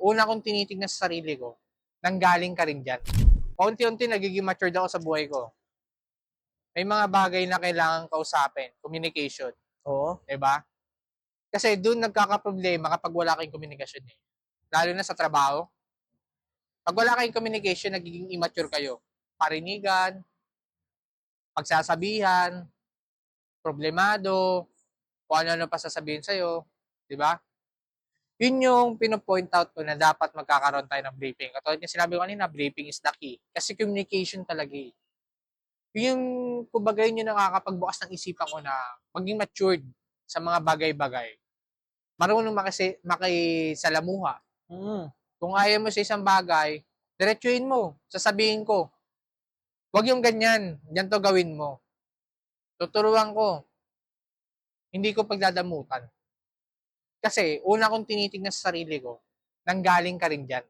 Una kong tinitignan sa sarili ko, nanggaling ka rin diyan. Paunti-unti nagiging matured ako sa buhay ko. May mga bagay na kailangang kausapin, communication, Oo. 'di ba? Kasi doon nagkakaproblema kapag wala kayong komunikasyon eh. Lalo na sa trabaho. Pag wala kayong communication, nagiging immature kayo. Parinigan, pagsasabihan, problemado, kung ano-ano pa sasabihin sa'yo, di ba? Yun yung pino-point out ko na dapat magkakaroon tayo ng briefing. Katulad yung sinabi ko kanina, briefing is the key. Kasi communication talaga eh. Yung, kumbaga yun yung nakakapagbukas ng isipan ko na maging matured sa mga bagay-bagay. Marunong makisalamuha. Mm. Kung ayaw mo sa isang bagay, diretsuhin mo. Sasabihin ko, wag yung ganyan, ganito gawin mo. Tuturuan ko, hindi ko pagdadamutan. Kasi una kong tinitignan sa sarili ko, nanggaling ka rin dyan.